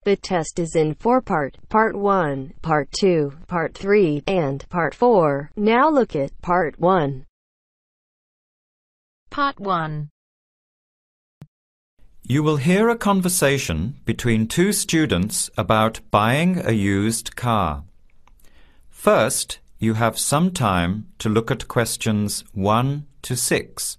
The test is in 4-part, Part 1, Part 2, Part 3, and Part 4. Now look at Part 1. Part 1. You will hear a conversation between two students about buying a used car. First, you have some time to look at questions 1 to 6.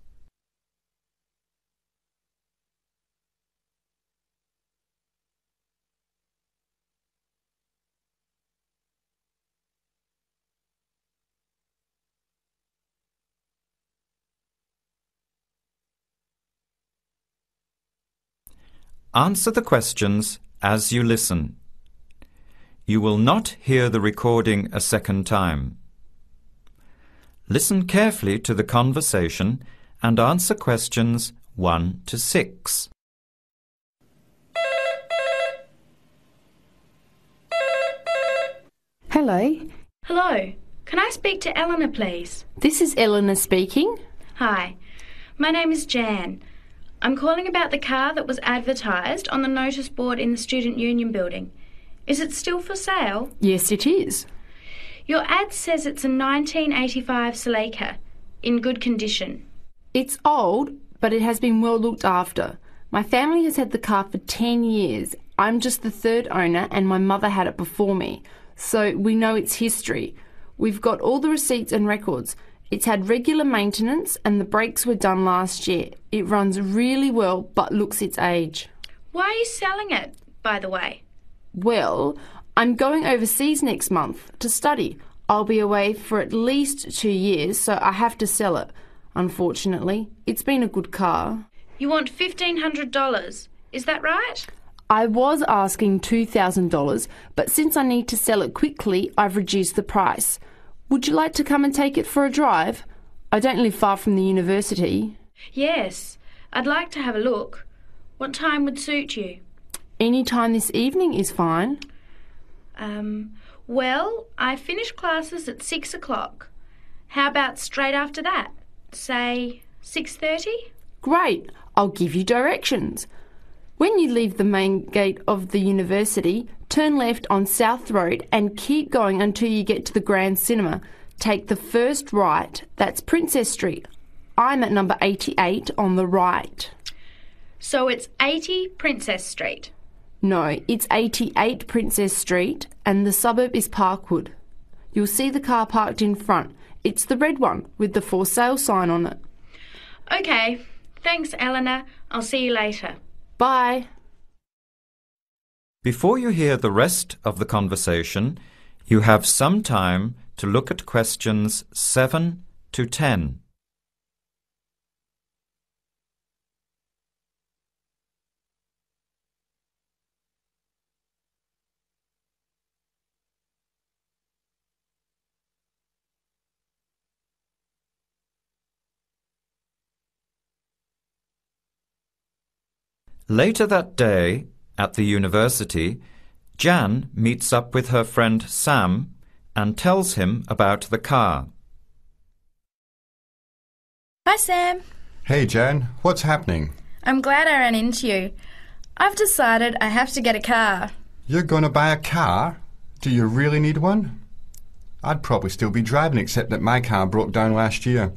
Answer the questions as you listen. You will not hear the recording a second time. Listen carefully to the conversation and answer questions 1 to 6. Hello, Hello, can I speak to Eleanor, please? this is Eleanor speaking. Hi, my name is Jan. I'm calling about the car that was advertised on the notice board in the Student Union building. Is it still for sale? Yes, it is. Your ad says it's a 1985 Celica, in good condition. It's old, but it has been well looked after. My family has had the car for 10 years. I'm just the third owner and my mother had it before me, so we know its history. We've got all the receipts and records. It's had regular maintenance and the brakes were done last year. It runs really well but looks its age. Why are you selling it, by the way? Well, I'm going overseas next month to study. I'll be away for at least 2 years, so I have to sell it. Unfortunately, it's been a good car. You want $1,500, is that right? I was asking $2,000, but since I need to sell it quickly, I've reduced the price. Would you like to come and take it for a drive? I don't live far from the university. Yes, I'd like to have a look. What time would suit you? Any time this evening is fine. Well, I finish classes at 6 o'clock. How about straight after that? Say 6:30? Great, I'll give you directions. When you leave the main gate of the university, turn left on South Road and keep going until you get to the Grand Cinema. Take the first right, that's Princess Street. I'm at number 88 on the right. So it's 80 Princess Street. No, it's 88 Princess Street and the suburb is Parkwood. You'll see the car parked in front. It's the red one with the for sale sign on it. Okay, thanks Eleanor. I'll see you later. Bye. Before you hear the rest of the conversation, you have some time to look at questions 7 to 10. Later that day, at the university, Jan meets up with her friend Sam and tells him about the car. Hi, Sam. Hey, Jan. What's happening? I'm glad I ran into you. I've decided I have to get a car. You're going to buy a car? Do you really need one? I'd probably still be driving, except that my car broke down last year.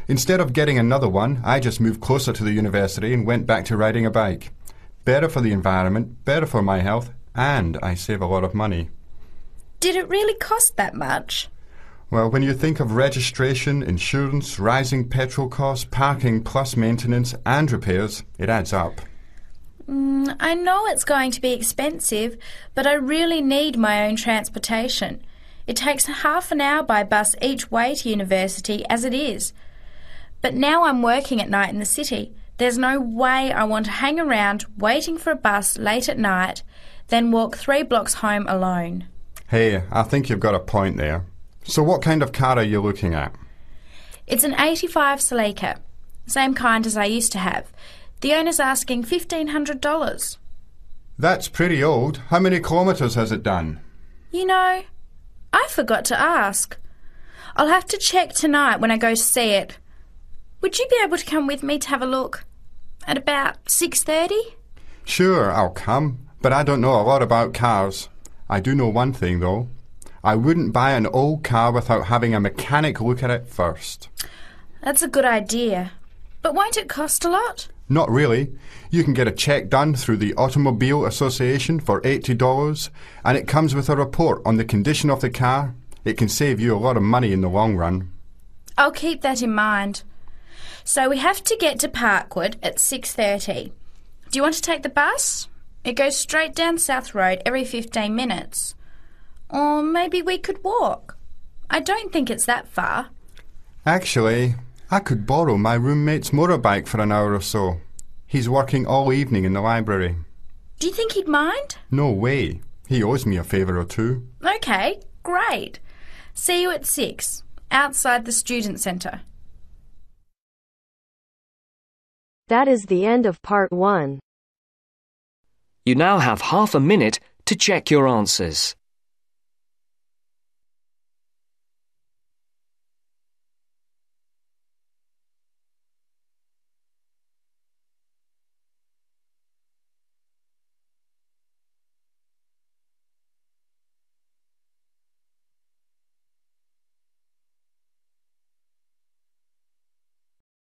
Instead of getting another one, I just moved closer to the university and went back to riding a bike. Better for the environment, better for my health, and I save a lot of money. Did it really cost that much? Well, when you think of registration, insurance, rising petrol costs, parking plus maintenance and repairs, it adds up. I know it's going to be expensive, but I really need my own transportation. It takes half an hour by bus each way to university as it is. But now I'm working at night in the city. There's no way I want to hang around waiting for a bus late at night, then walk 3 blocks home alone. Hey, I think you've got a point there. So what kind of car are you looking at? It's an 85 Celica, same kind as I used to have. The owner's asking $1,500. That's pretty old. How many kilometres has it done? You know, I forgot to ask. I'll have to check tonight when I go to see it. Would you be able to come with me to have a look? At about 6:30? Sure, I'll come. but I don't know a lot about cars. I do know one thing, though. I wouldn't buy an old car without having a mechanic look at it first. That's a good idea. But won't it cost a lot? Not really. You can get a check done through the Automobile Association for $80, and it comes with a report on the condition of the car. It can save you a lot of money in the long run. I'll keep that in mind. So we have to get to Parkwood at 6:30. Do you want to take the bus? It goes straight down South Road every 15 minutes. Or maybe we could walk. I don't think it's that far. Actually, I could borrow my roommate's motorbike for an hour or so. He's working all evening in the library. Do you think he'd mind? No way. He owes me a favour or two. OK, great. See you at 6, outside the student centre. That is the end of part 1. You now have half a minute to check your answers.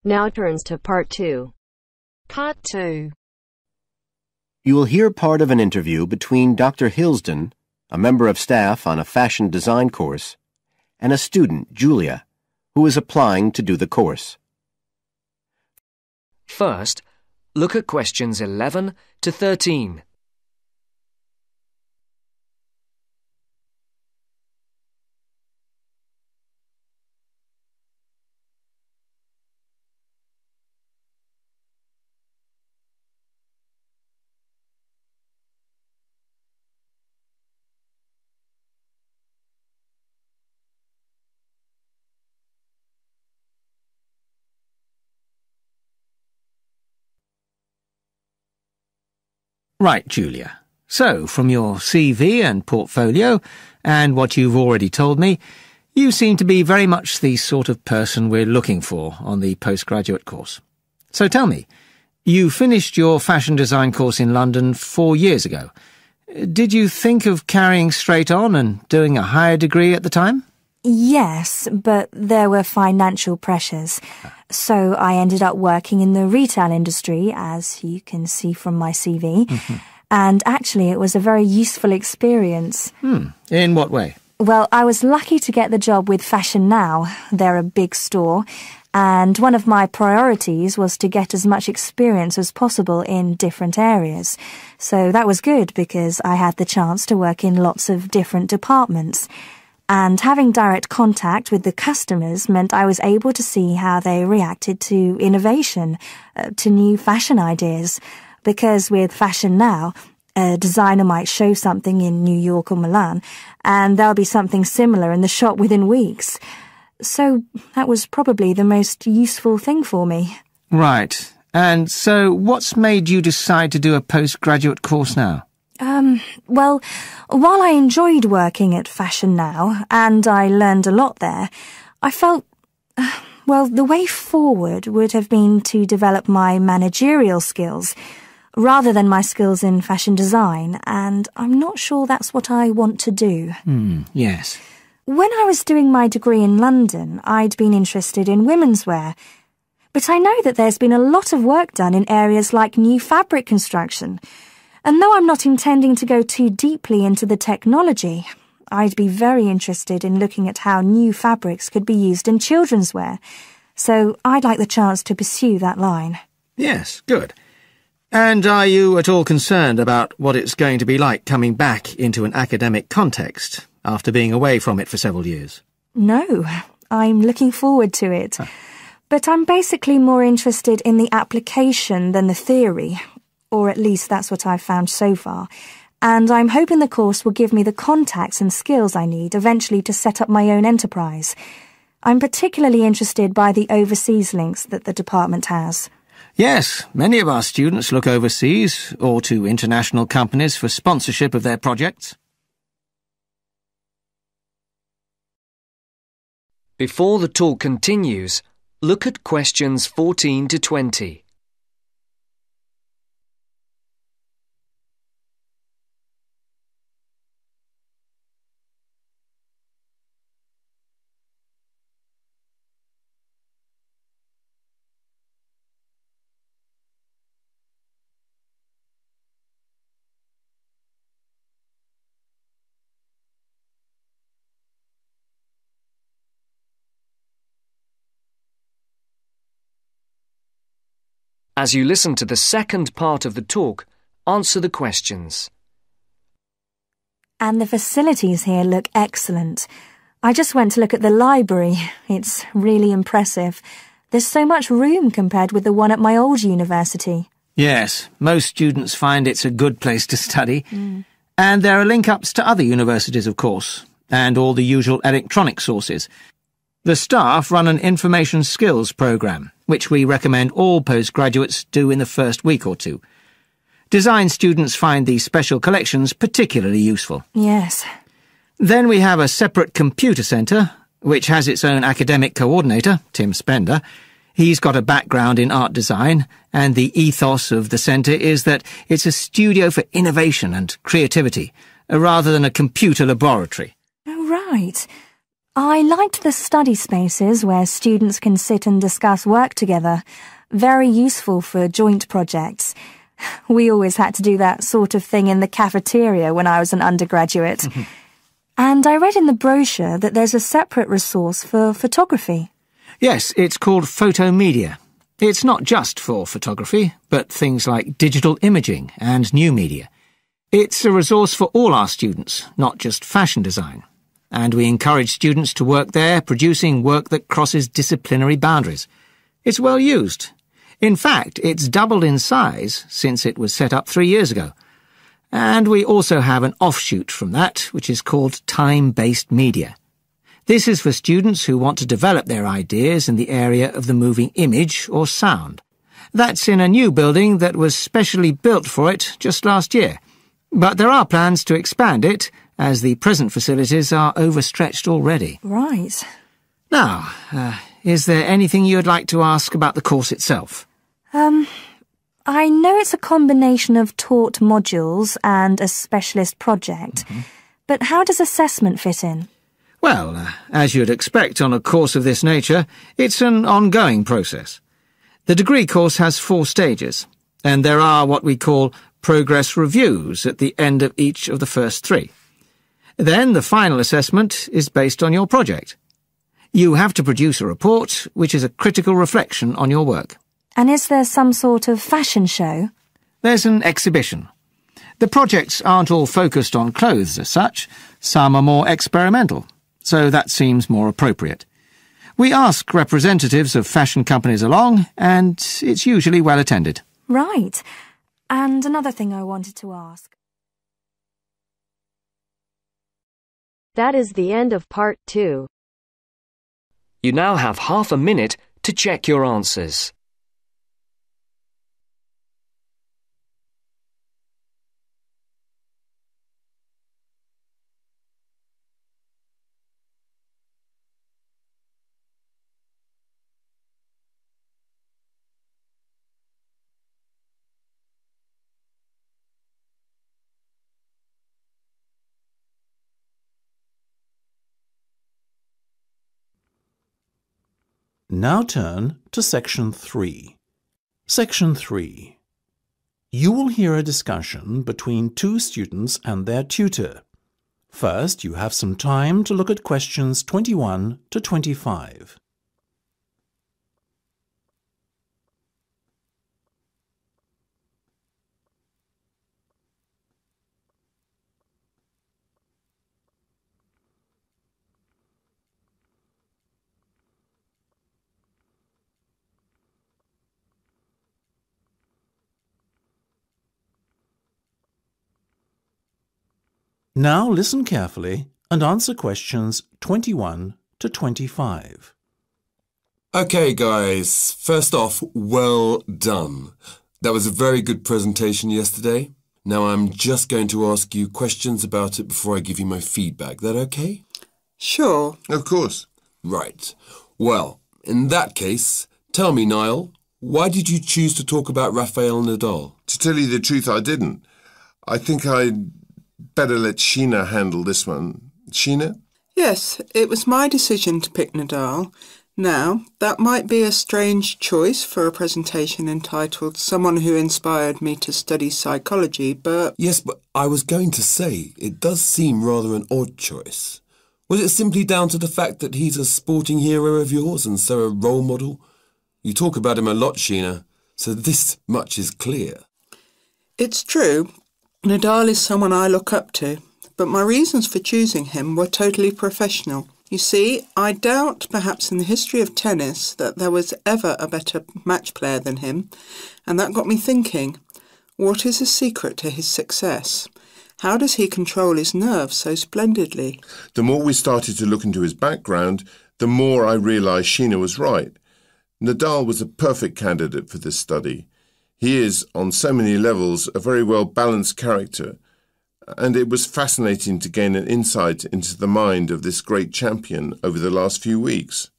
Now turns to part 2. Part 2. You will hear part of an interview between Dr. Hilsden, a member of staff on a fashion design course, and a student, Julia, who is applying to do the course. First, look at questions 11 to 13. Right, Julia. So, from your CV and portfolio, and what you've already told me, you seem to be very much the sort of person we're looking for on the postgraduate course. So tell me, you finished your fashion design course in London 4 years ago. Did you think of carrying straight on and doing a higher degree at the time? Yes, but there were financial pressures. So I ended up working in the retail industry, as you can see from my CV. And actually, it was a very useful experience. In what way? Well, I was lucky to get the job with Fashion Now. They're a big store. And one of my priorities was to get as much experience as possible in different areas. So that was good because I had the chance to work in lots of different departments. And having direct contact with the customers meant I was able to see how they reacted to innovation, to new fashion ideas. Because with Fashion Now, a designer might show something in New York or Milan, and there'll be something similar in the shop within weeks. So that was probably the most useful thing for me. Right. And so what's made you decide to do a postgraduate course now? Well, while I enjoyed working at Fashion Now, and I learned a lot there, I felt, well, the way forward would have been to develop my managerial skills, rather than my skills in fashion design, and I'm not sure that's what I want to do. Yes. When I was doing my degree in London, I'd been interested in women's wear, but I know that there's been a lot of work done in areas like new fabric construction. And though I'm not intending to go too deeply into the technology, I'd be very interested in looking at how new fabrics could be used in children's wear. So I'd like the chance to pursue that line. Yes, good. And are you at all concerned about what it's going to be like coming back into an academic context after being away from it for several years? No, I'm looking forward to it. But I'm basically more interested in the application than the theory. Or at least that's what I've found so far, and I'm hoping the course will give me the contacts and skills I need eventually to set up my own enterprise. I'm particularly interested by the overseas links that the department has. Yes, many of our students look overseas or to international companies for sponsorship of their projects. Before the talk continues, look at questions 14 to 20. As you listen to the second part of the talk, answer the questions. And the facilities here look excellent. I just went to look at the library. It's really impressive. There's so much room compared with the one at my old university. Yes, most students find it's a good place to study. And there are link-ups to other universities, of course, and all the usual electronic sources. The staff run an information skills programme, which we recommend all postgraduates do in the first week or two. Design students find these special collections particularly useful. Yes. Then we have a separate computer centre, which has its own academic coordinator, Tim Spender. He's got a background in art design, and the ethos of the centre is that it's a studio for innovation and creativity, rather than a computer laboratory. Oh, right. I liked the study spaces where students can sit and discuss work together. Very useful for joint projects. We always had to do that sort of thing in the cafeteria when I was an undergraduate. And I read in the brochure that there's a separate resource for photography. Yes, it's called Photomedia. It's not just for photography, but things like digital imaging and new media. It's a resource for all our students, not just fashion design. And we encourage students to work there, producing work that crosses disciplinary boundaries. It's well used. In fact, it's doubled in size since it was set up 3 years ago. And we also have an offshoot from that, which is called time-based media. This is for students who want to develop their ideas in the area of the moving image or sound. That's in a new building that was specially built for it just last year. But there are plans to expand it, as the present facilities are overstretched already. Right. Now, is there anything you'd like to ask about the course itself? I know it's a combination of taught modules and a specialist project, but how does assessment fit in? Well, as you'd expect on a course of this nature, it's an ongoing process. The degree course has 4 stages, and there are what we call progress reviews at the end of each of the first 3. Then the final assessment is based on your project. You have to produce a report, which is a critical reflection on your work. And is there some sort of fashion show? There's an exhibition. The projects aren't all focused on clothes as such. Some are more experimental, so that seems more appropriate. We ask representatives of fashion companies along, and it's usually well attended. Right. And another thing I wanted to ask. That is the end of part 2. You now have half a minute to check your answers. Now turn to Section 3. Section 3. You will hear a discussion between 2 students and their tutor. First, you have some time to look at questions 21 to 25. Now listen carefully and answer questions 21 to 25. Okay, guys. First off, well done. That was a very good presentation yesterday. Now I'm just going to ask you questions about it before I give you my feedback. That okay? Sure. Of course. Right. Well, in that case, tell me, Niall, why did you choose to talk about Rafael Nadal? To tell you the truth, I didn't. I think I'd better let Sheena handle this one. Sheena? Yes, it was my decision to pick Nadal. Now, that might be a strange choice for a presentation entitled Someone Who Inspired Me to Study Psychology, but... Yes, but I was going to say, it does seem rather an odd choice. Was it simply down to the fact that he's a sporting hero of yours and so a role model? You talk about him a lot, Sheena. so this much is clear. It's true. Nadal is someone I look up to, but my reasons for choosing him were totally professional. You see, I doubt perhaps in the history of tennis that there was ever a better match player than him, and that got me thinking, what is the secret to his success? How does he control his nerves so splendidly? The more we started to look into his background, the more I realised Sheena was right. Nadal was a perfect candidate for this study. He is, on so many levels, a very well-balanced character, and it was fascinating to gain an insight into the mind of this great champion over the last few weeks.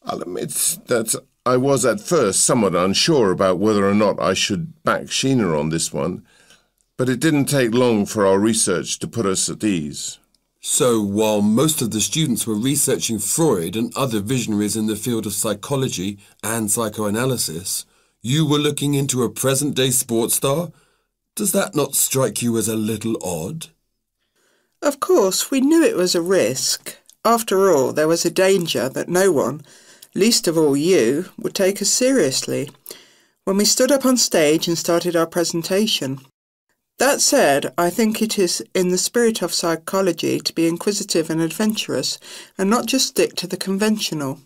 I'll admit that I was at first somewhat unsure about whether or not I should back Sheena on this one, but it didn't take long for our research to put us at ease. So, while most of the students were researching Freud and other visionaries in the field of psychology and psychoanalysis, you were looking into a present-day sports star? Does that not strike you as a little odd? Of course, we knew it was a risk. After all, there was a danger that no one, least of all you, would take us seriously when we stood up on stage and started our presentation. That said, I think it is in the spirit of psychology to be inquisitive and adventurous and not just stick to the conventional.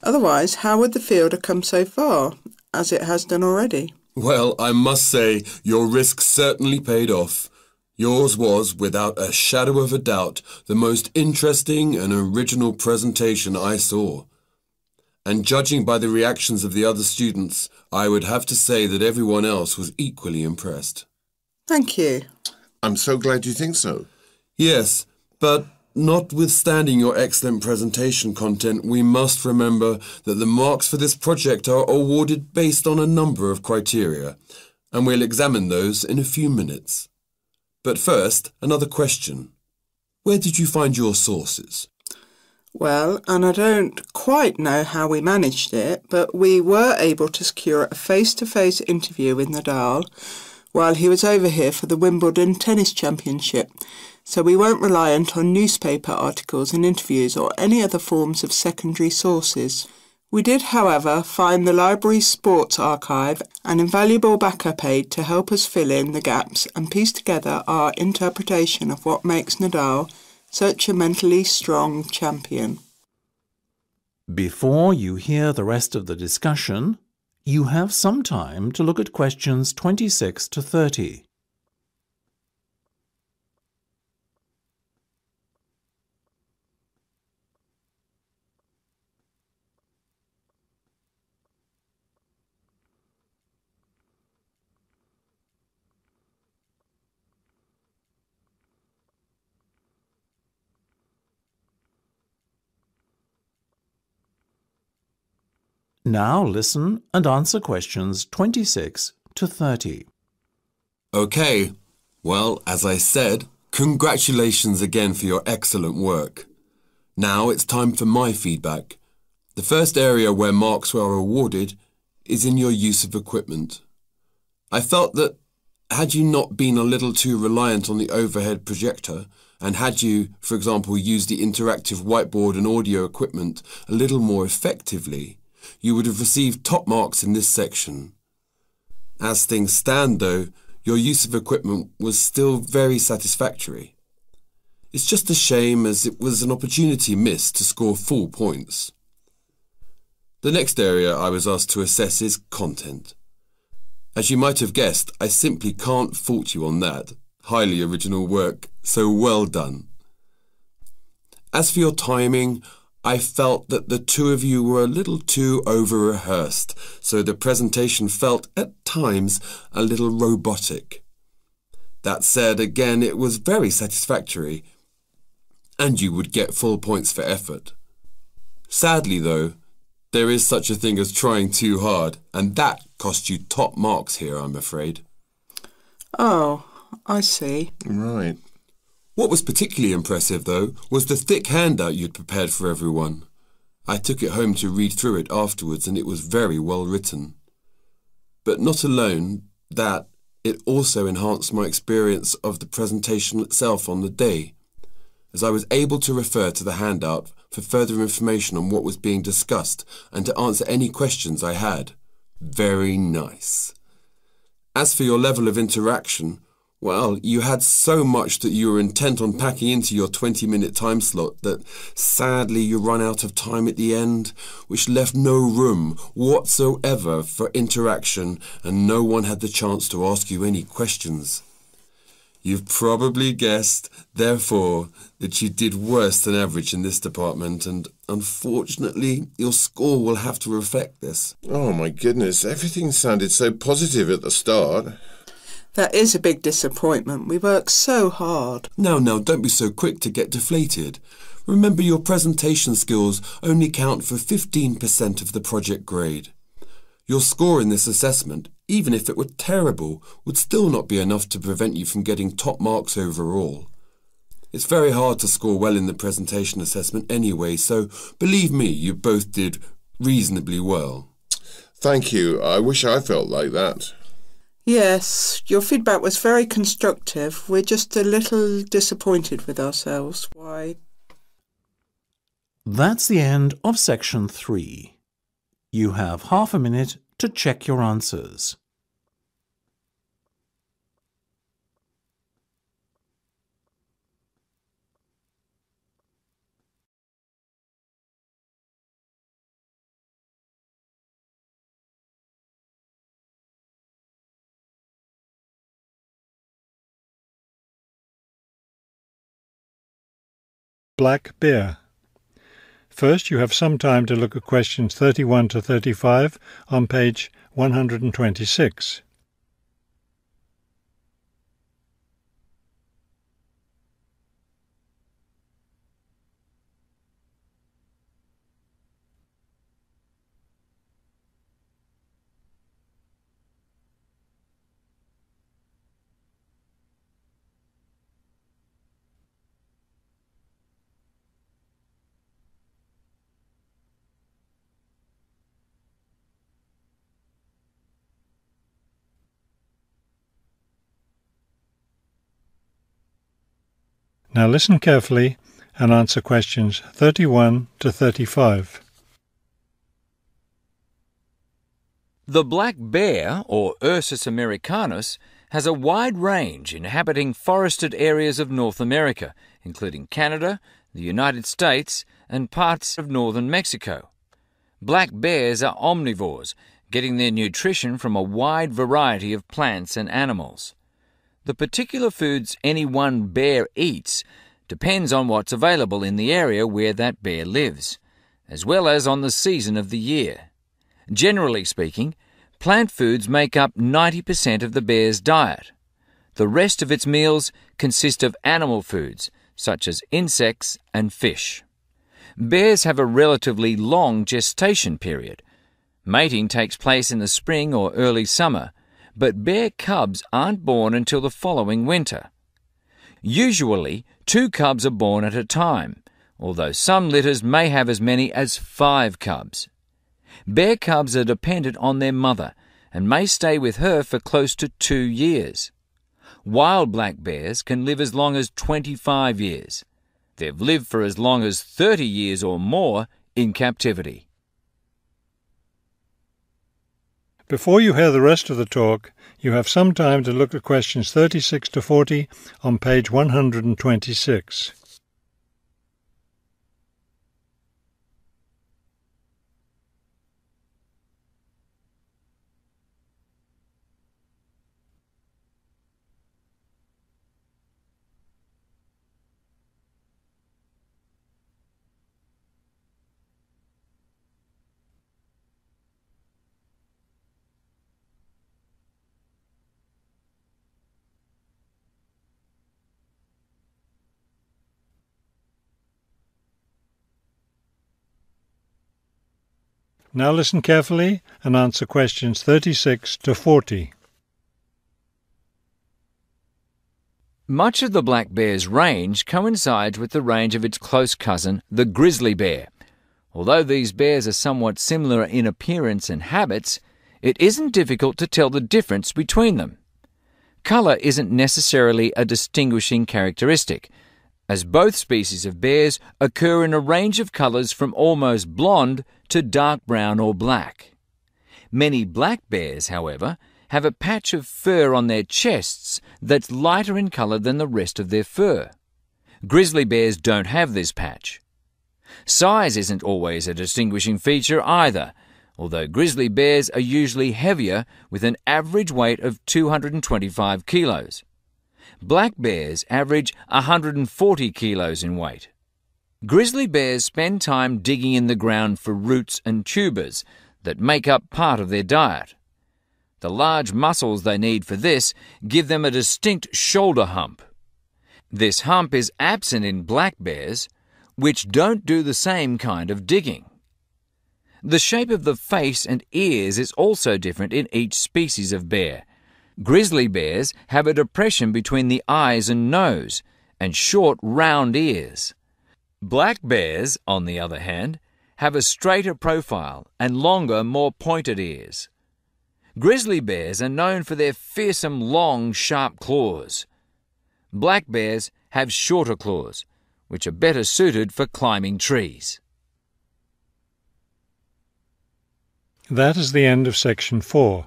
Otherwise, how would the field have come so far, as it has done already? Well, I must say, your risk certainly paid off. Yours was, without a shadow of a doubt, the most interesting and original presentation I saw. And judging by the reactions of the other students, I would have to say that everyone else was equally impressed. Thank you. I'm so glad you think so. Yes, but notwithstanding your excellent presentation content, we must remember that the marks for this project are awarded based on a number of criteria, and we'll examine those in a few minutes. But first, another question. Where did you find your sources? Well, and I don't quite know how we managed it, but we were able to secure a face-to-face interview with Nadal while he was over here for the Wimbledon Tennis Championship, so we weren't reliant on newspaper articles and interviews or any other forms of secondary sources. We did, however, find the library's sports archive, an invaluable backup aid to help us fill in the gaps and piece together our interpretation of what makes Nadal such a mentally strong champion. Before you hear the rest of the discussion, you have some time to look at questions 26 to 30. Now listen and answer questions 26 to 30. Okay, well, as I said, congratulations again for your excellent work. Now it's time for my feedback. The first area where marks were awarded is in your use of equipment. I felt that had you not been a little too reliant on the overhead projector, and had you, for example, used the interactive whiteboard and audio equipment a little more effectively, you would have received top marks in this section. As things stand, though, your use of equipment was still very satisfactory. It's just a shame as it was an opportunity missed to score full points. The next area I was asked to assess is content. As you might have guessed, I simply can't fault you on that. Highly original work, so well done. As for your timing, I felt that the two of you were a little too over-rehearsed, so the presentation felt, at times, a little robotic. That said, again, it was very satisfactory, and you would get full points for effort. Sadly, though, there is such a thing as trying too hard, and that cost you top marks here, I'm afraid. Oh, I see. Right. What was particularly impressive, though, was the thick handout you'd prepared for everyone. I took it home to read through it afterwards, and it was very well written. But not alone that, it also enhanced my experience of the presentation itself on the day, as I was able to refer to the handout for further information on what was being discussed and to answer any questions I had. Very nice. As for your level of interaction, well, you had so much that you were intent on packing into your 20-minute time slot that sadly you run out of time at the end, which left no room whatsoever for interaction and no one had the chance to ask you any questions. You've probably guessed, therefore, that you did worse than average in this department and, unfortunately, your score will have to reflect this. Oh my goodness, everything sounded so positive at the start. That is a big disappointment. We worked so hard. Now, don't be so quick to get deflated. Remember, your presentation skills only count for 15% of the project grade. Your score in this assessment, even if it were terrible, would still not be enough to prevent you from getting top marks overall. It's very hard to score well in the presentation assessment anyway, so believe me, you both did reasonably well. Thank you. I wish I felt like that. Yes, your feedback was very constructive. We're just a little disappointed with ourselves. Why? That's the end of section 3. You have half a minute to check your answers. Black bear. First, you have some time to look at questions 31 to 35 on page 126. Now listen carefully and answer questions 31 to 35. The black bear, or Ursus americanus, has a wide range inhabiting forested areas of North America, including Canada, the United States, and parts of northern Mexico. Black bears are omnivores, getting their nutrition from a wide variety of plants and animals. The particular foods any one bear eats depends on what's available in the area where that bear lives, as well as on the season of the year. Generally speaking, plant foods make up 90% of the bear's diet. The rest of its meals consist of animal foods, such as insects and fish. Bears have a relatively long gestation period. Mating takes place in the spring or early summer, but bear cubs aren't born until the following winter. Usually, 2 cubs are born at a time, although some litters may have as many as 5 cubs. Bear cubs are dependent on their mother and may stay with her for close to 2 years. Wild black bears can live as long as 25 years. They've lived for as long as 30 years or more in captivity. Before you hear the rest of the talk, you have some time to look at questions 36 to 40 on page 126. Now listen carefully and answer questions 36 to 40. Much of the black bear's range coincides with the range of its close cousin, the grizzly bear. Although these bears are somewhat similar in appearance and habits, it isn't difficult to tell the difference between them. Colour isn't necessarily a distinguishing characteristic, as both species of bears occur in a range of colours from almost blonde to dark brown or black. Many black bears, however, have a patch of fur on their chests that's lighter in colour than the rest of their fur. Grizzly bears don't have this patch. Size isn't always a distinguishing feature either, although grizzly bears are usually heavier with an average weight of 225 kilos. Black bears average 140 kilos in weight. Grizzly bears spend time digging in the ground for roots and tubers that make up part of their diet. The large muscles they need for this give them a distinct shoulder hump. This hump is absent in black bears, which don't do the same kind of digging. The shape of the face and ears is also different in each species of bear. Grizzly bears have a depression between the eyes and nose, and short, round ears. Black bears, on the other hand, have a straighter profile and longer, more pointed ears. Grizzly bears are known for their fearsome, long, sharp claws. Black bears have shorter claws, which are better suited for climbing trees. That is the end of section 4.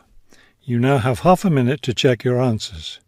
You now have half a minute to check your answers.